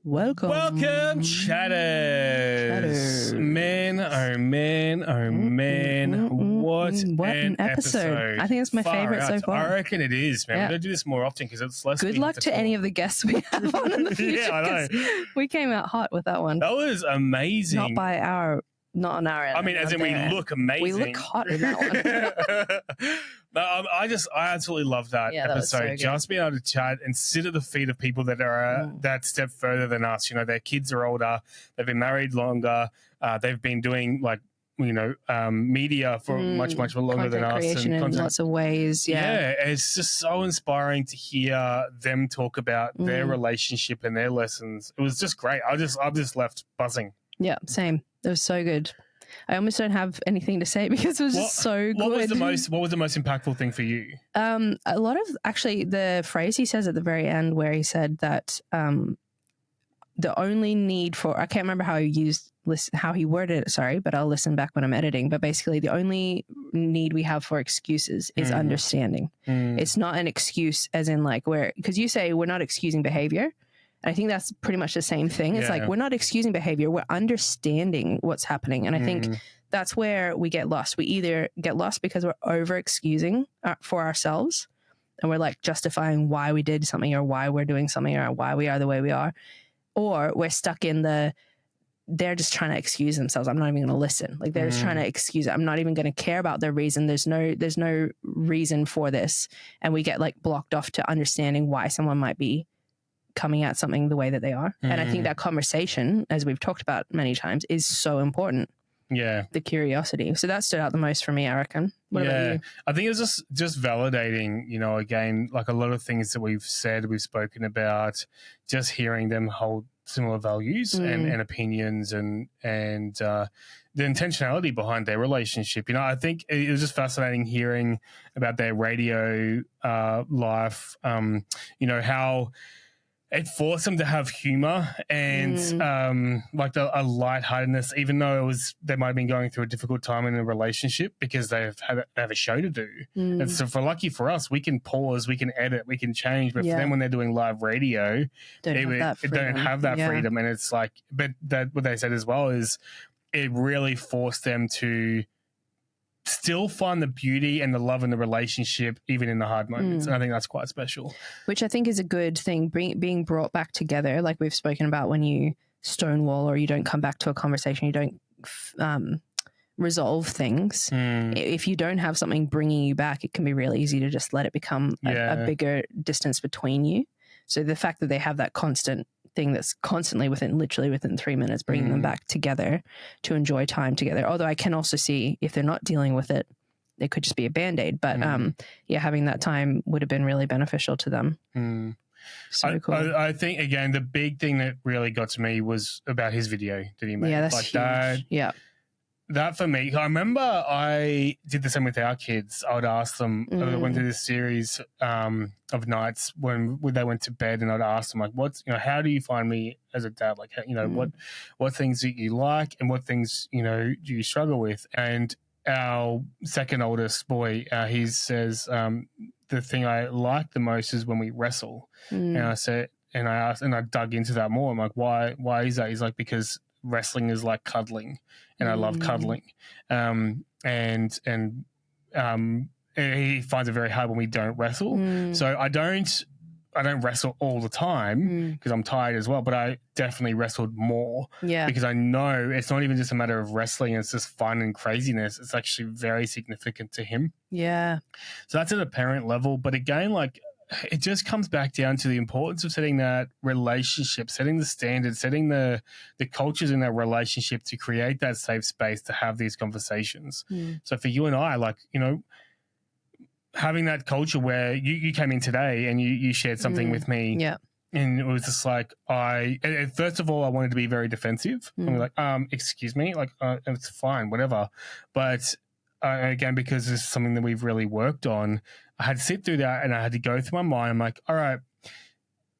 Welcome, chatters. Man, oh man, oh man. What an episode. I think it's my favorite so far. I reckon it is, man. Yeah. We're going to do this more often because it's less. Good luck to any of the guests we have on in the future. Yeah, I know. We came out hot with that one. That was amazing. Not on our end. I mean, as in we look amazing. We look hot in that one. No, I absolutely love that episode. Just being able to chat and sit at the feet of people that are that step further than us. You know, their kids are older, they've been married longer, they've been doing media for much longer than us. Creation in lots of ways. Yeah, it's just so inspiring to hear them talk about their relationship and their lessons. It was just great. I'm just left buzzing. Yeah, same. It was so good. I almost don't have anything to say because it was just so good. What was the most impactful thing for you? A lot of actually the phrase he says at the very end where he said that the only need for, I can't remember how he worded it, sorry, but I'll listen back when I'm editing. But basically the only need we have for excuses is understanding. It's not an excuse as in because you say we're not excusing behavior. I think that's pretty much the same thing. It's like we're not excusing behavior. We're understanding what's happening. And I think that's where we get lost. We either get lost because we're over-excusing for ourselves and we're justifying why we did something or why we're doing something or why we are the way we are. Or we're stuck in they're just trying to excuse themselves. I'm not even going to listen. They're just trying to excuse it. I'm not even going to care about their reason. There's no reason for this. And we get blocked off to understanding why someone might be coming at something the way that they are. And I think that conversation, as we've talked about many times, is so important. Yeah. The curiosity. So that stood out the most for me, I reckon. What about you? I think it was just validating, again, a lot of things that we've said, we've spoken about, just hearing them hold similar values and opinions and the intentionality behind their relationship. I think it was just fascinating hearing about their radio life, how it forced them to have humor and a lightheartedness, even though they might have been going through a difficult time in a relationship because they have a show to do. And so lucky for us, we can pause, we can edit, we can change. But for them, when they're doing live radio, they don't have that freedom. And it's what they said as well is it really forced them to still find the beauty and the love in the relationship even in the hard moments. And I think that's quite special. Which I think is a good thing, being brought back together, like we've spoken about when you stonewall or you don't come back to a conversation, you don't resolve things. If you don't have something bringing you back, it can be really easy to just let it become a bigger distance between you. So the fact that they have that constant thing that's constantly literally within 3 minutes, bringing them back together to enjoy time together. Although I can also see if they're not dealing with it, it could just be a Band-Aid. But having that time would have been really beneficial to them. So cool. I think, again, the big thing that really got to me was about his video that he made. Yeah, that's huge. That for me, I remember I did the same with our kids. I would ask them, I went through this series of nights when they went to bed, and I'd ask them, how do you find me as a dad? What things do you like and what things, do you struggle with? And our second oldest boy, he says, the thing I like the most is when we wrestle. And I said, and I asked, and I dug into that more. I'm like, why is that? He's like, because wrestling is like cuddling, and I love cuddling. And he finds it very hard when we don't wrestle. So I don't wrestle all the time because I'm tired as well, but I definitely wrestled more because I know it's not even just a matter of wrestling, it's just fun and craziness. It's actually very significant to him. Yeah. So that's at a parent level. But again, it just comes back down to the importance of setting that relationship, setting the standards, setting the cultures in that relationship to create that safe space to have these conversations. So for you and I, having that culture where you came in today and you shared something with me. Yeah. And it was just first of all, I wanted to be very defensive. I'm like, excuse me, it's fine, whatever. But again, because this is something that we've really worked on, I had to sit through that and I had to go through my mind. I'm like, all right,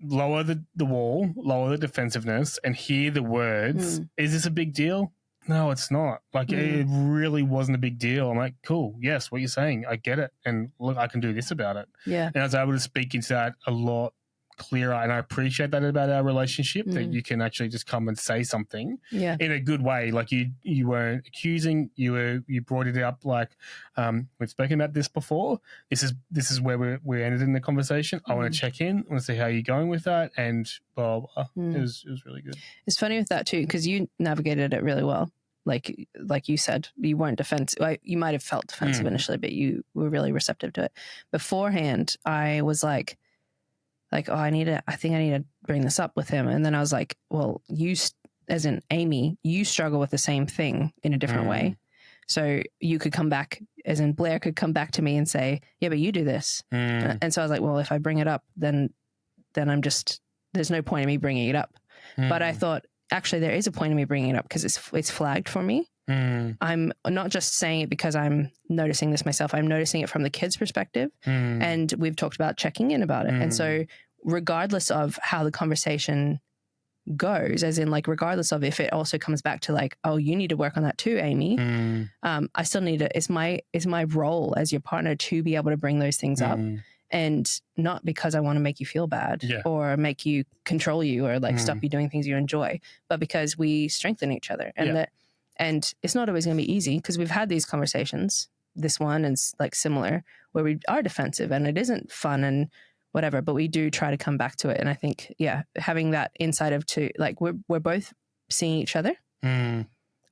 lower the wall, lower the defensiveness and hear the words. Is this a big deal? No, it's not. It really wasn't a big deal. I'm like, cool. Yes, what you're saying, I get it. And look, I can do this about it. Yeah. And I was able to speak into that a lot clearer, and I appreciate that about our relationship, that you can actually just come and say something in a good way. Like you weren't accusing, you brought it up like, we've spoken about this before. This is where we ended in the conversation. I want to check in. I want to see how you're going with that, and blah blah. It was really good. It's funny with that too, because you navigated it really well. Like you said, you weren't defensive. You might have felt defensive initially, but you were really receptive to it. Beforehand, I was like, oh, I think I need to bring this up with him. And then I was like, well, as in Amy, you struggle with the same thing in a different way. So you could come back, as in Blair could come back to me and say, yeah, but you do this. And so I was like, well, if I bring it up, then there's no point in me bringing it up. But I thought, actually, there is a point in me bringing it up because it's flagged for me. I'm not just saying it because I'm noticing this myself. I'm noticing it from the kids' perspective. And we've talked about checking in about it. And so regardless of how the conversation goes, as in like regardless of if it also comes back to like, oh, you need to work on that too, Amy. I still need to, it's my role as your partner to be able to bring those things up. And not because I want to make you feel bad or make you control you or like stop you doing things you enjoy, but because we strengthen each other. And it's not always going to be easy because we've had these conversations, this one and like similar, where we are defensive and it isn't fun and whatever, but we do try to come back to it. And I think, having that insight of like we're both seeing each other.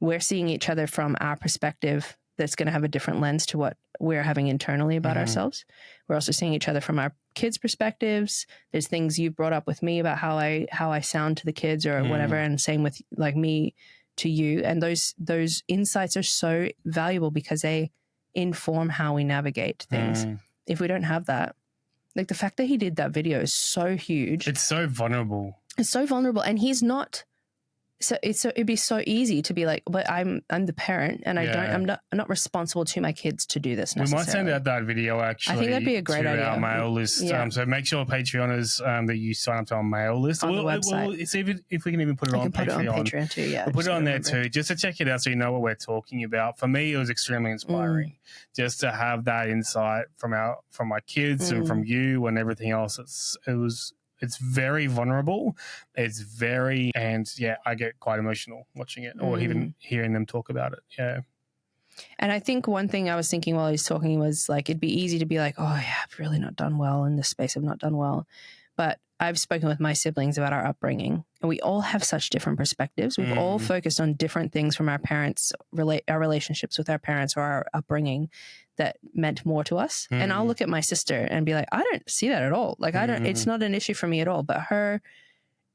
We're seeing each other from our perspective that's going to have a different lens to what we're having internally about ourselves. We're also seeing each other from our kids' perspectives. There's things you've brought up with me about how I sound to the kids or whatever, and same with like me to you. And those insights are so valuable because they inform how we navigate things. If we don't have that, like the fact that he did that video is so huge. It's so vulnerable. And he's not. So it'd be so easy to be like, but I'm the parent and I'm not responsible to my kids to do this necessarily. We might send out that video actually. I think that'd be a great idea. Our mail list. So make sure Patreoners that you sign up to our mail list. On the website. It's even if we can even put it on Patreon. Put it on Patreon too, We'll put it on there too, just to check it out so you know what we're talking about. For me, it was extremely inspiring just to have that insight from my kids and from you and everything else. It's very vulnerable. And I get quite emotional watching it or even hearing them talk about it. Yeah. And I think one thing I was thinking while he's talking was like, it'd be easy to be like, oh yeah, I've really not done well in this space. I've not done well. But I've spoken with my siblings about our upbringing and we all have such different perspectives. We've all focused on different things from our parents, our relationships with our parents or our upbringing that meant more to us. And I'll look at my sister and be like, I don't see that at all. Like it's not an issue for me at all, but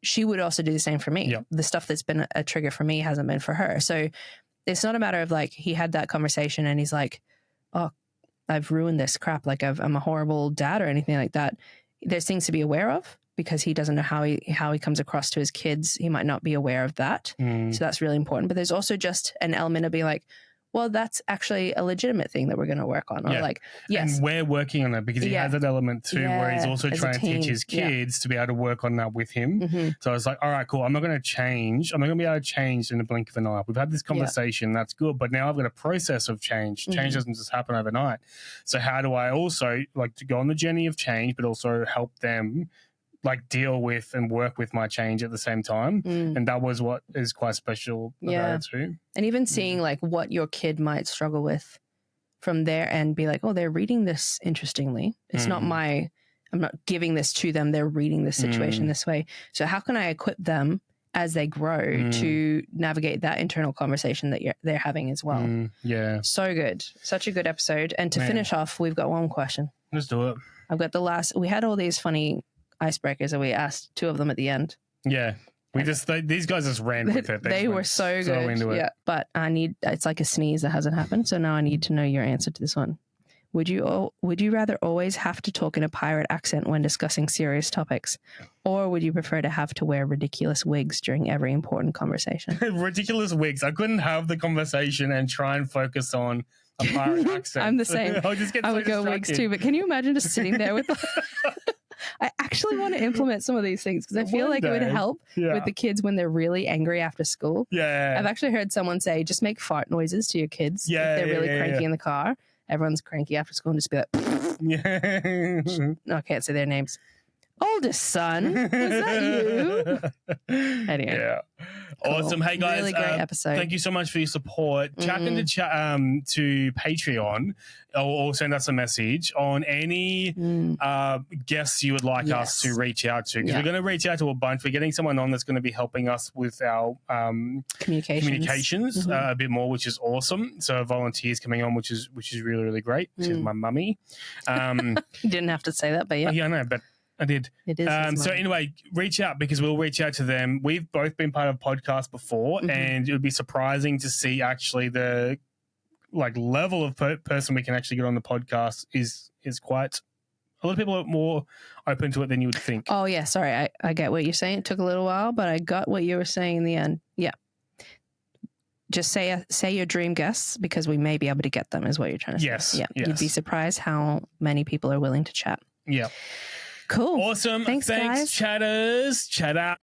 she would also do the same for me. Yep. The stuff that's been a trigger for me hasn't been for her. So it's not a matter of like, he had that conversation and he's like, oh, I've ruined this crap. Like I'm a horrible dad or anything like that. There's things to be aware of because he doesn't know how he comes across to his kids. He might not be aware of that. So that's really important. But there's also just an element of being like, well, that's actually a legitimate thing that we're going to work on. Or like, yes. And we're working on it because he has that element too where he's also trying to teach his kids to be able to work on that with him. So I was like, all right, cool. I'm not going to change. I'm not going to be able to change in the blink of an eye. We've had this conversation. That's good. But now I've got a process of change. Change doesn't just happen overnight. So how do I also like to go on the journey of change, but also help them like deal with and work with my change at the same time. And that was what is quite special about it too. And even seeing like what your kid might struggle with from there and be like, oh, they're reading this interestingly. It's not I'm not giving this to them. They're reading this situation this way. So how can I equip them as they grow to navigate that internal conversation that they're having as well? So good. Such a good episode. And to finish off, we've got one question. Let's do it. I've got we had all these funny icebreakers and we asked two of them at the end. Yeah. These guys just ran with it. They were so good. Into it. Yeah. But it's like a sneeze that hasn't happened. So now I need to know your answer to this one. Would you rather always have to talk in a pirate accent when discussing serious topics? Or would you prefer to have to wear ridiculous wigs during every important conversation? Ridiculous wigs. I couldn't have the conversation and try and focus on a pirate accent. I'm the same. I would go wigs too. But can you imagine just sitting there with... I actually want to implement some of these things because I feel like it would help with the kids when they're really angry after school. Yeah. I've actually heard someone say, just make fart noises to your kids if they're really cranky in the car. Everyone's cranky after school and just be like, no, I can't say their names. oldest son. Was that you? Anyway. Yeah. Cool. Awesome. Hey guys, really great episode. Thank you so much for your support. Chat into to Patreon or send us a message on any guests you would like us to reach out to, because we're going to reach out to a bunch. We're getting someone on that's going to be helping us with our communications a bit more, which is awesome. So volunteers coming on, which is really, really great. She's my mummy. You didn't have to say that, but yeah. Yeah, I know, but I did. It is. So anyway, reach out, because we'll reach out to them. We've both been part of podcasts before, and it would be surprising to see actually the level of person we can actually get on the podcast is quite. A lot of people are more open to it than you would think. Oh yeah, sorry, I get what you're saying. It took a little while, but I got what you were saying in the end. Yeah. Just say your dream guests, because we may be able to get them, is what you're trying to say. Yes. You'd be surprised how many people are willing to chat. Yeah. Cool. Awesome. Thanks guys. Chatters. Chat out.